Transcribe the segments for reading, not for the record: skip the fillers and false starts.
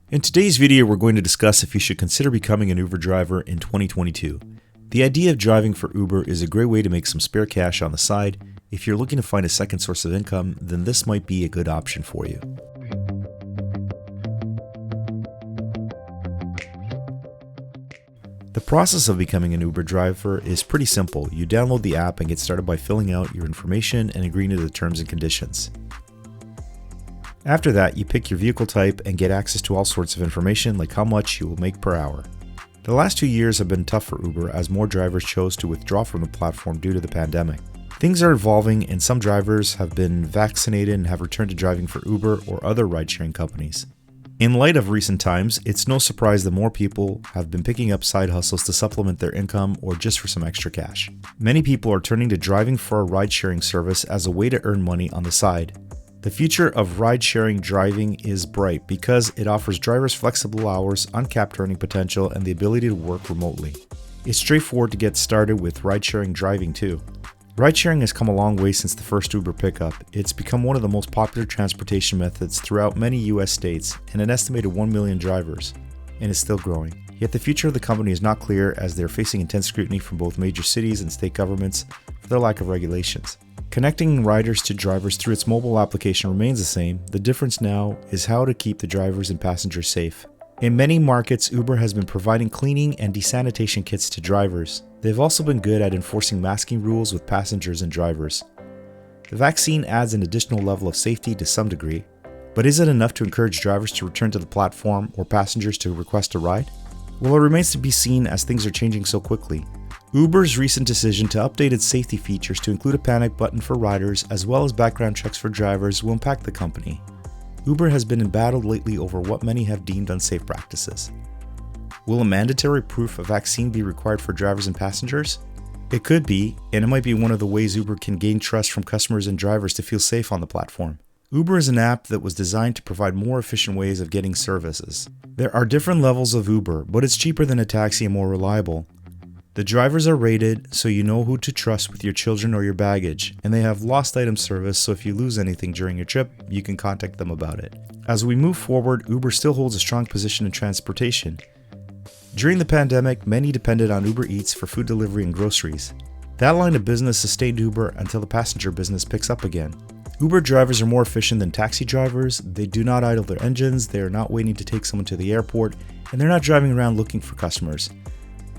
In today's video, we're going to discuss if you should consider becoming an Uber driver in 2022. The idea of driving for Uber is a great way to make some spare cash on the side. If you're looking to find a second source of income, then this might be a good option for you. The process of becoming an Uber driver is pretty simple. You download the app and get started by filling out your information and agreeing to the terms and conditions. After that, you pick your vehicle type and get access to all sorts of information like how much you will make per hour. The last 2 years have been tough for Uber as more drivers chose to withdraw from the platform due to the pandemic. Things are evolving and some drivers have been vaccinated and have returned to driving for Uber or other ride-sharing companies. In light of recent times, it's no surprise that more people have been picking up side hustles to supplement their income or just for some extra cash. Many people are turning to driving for a ride-sharing service as a way to earn money on the side. The future of ride-sharing driving is bright because it offers drivers flexible hours, uncapped earning potential, and the ability to work remotely. It's straightforward to get started with ride-sharing driving too. Ride-sharing has come a long way since the first Uber pickup. It's become one of the most popular transportation methods throughout many US states and an estimated 1 million drivers, and is still growing. Yet the future of the company is not clear as they're facing intense scrutiny from both major cities and state governments for their lack of regulations. Connecting riders to drivers through its mobile application remains the same. The difference now is how to keep the drivers and passengers safe. In many markets, Uber has been providing cleaning and desanitation kits to drivers. They've also been good at enforcing masking rules with passengers and drivers. The vaccine adds an additional level of safety to some degree, but is it enough to encourage drivers to return to the platform or passengers to request a ride? Well, it remains to be seen as things are changing so quickly. Uber's recent decision to update its safety features to include a panic button for riders as well as background checks for drivers will impact the company. Uber has been embattled lately over what many have deemed unsafe practices. Will a mandatory proof of vaccine be required for drivers and passengers? It could be, and it might be one of the ways Uber can gain trust from customers and drivers to feel safe on the platform. Uber is an app that was designed to provide more efficient ways of getting services. There are different levels of Uber, but it's cheaper than a taxi and more reliable. The drivers are rated so you know who to trust with your children or your baggage, and they have lost item service so if you lose anything during your trip, you can contact them about it. As we move forward, Uber still holds a strong position in transportation. During the pandemic, many depended on Uber Eats for food delivery and groceries. That line of business sustained Uber until the passenger business picks up again. Uber drivers are more efficient than taxi drivers. They do not idle their engines, they are not waiting to take someone to the airport, and they're not driving around looking for customers.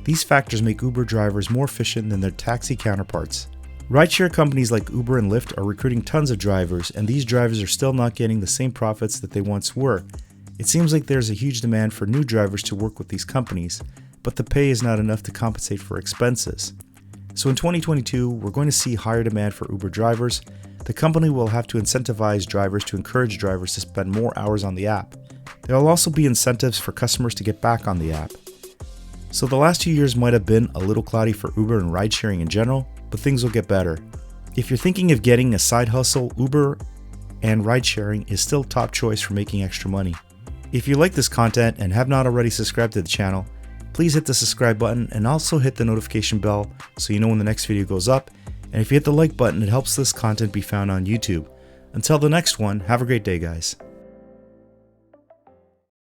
These factors make Uber drivers more efficient than their taxi counterparts. Rideshare companies like Uber and Lyft are recruiting tons of drivers, and these drivers are still not getting the same profits that they once were. It seems like there's a huge demand for new drivers to work with these companies, but the pay is not enough to compensate for expenses. So in 2022, we're going to see higher demand for Uber drivers. The company will have to incentivize drivers to encourage drivers to spend more hours on the app. There will also be incentives for customers to get back on the app. So the last 2 years might have been a little cloudy for Uber and ride-sharing in general, but things will get better. If you're thinking of getting a side hustle, Uber and ride-sharing is still top choice for making extra money. If you like this content and have not already subscribed to the channel, please hit the subscribe button and also hit the notification bell so you know when the next video goes up. And if you hit the like button, it helps this content be found on YouTube. Until the next one, have a great day, guys.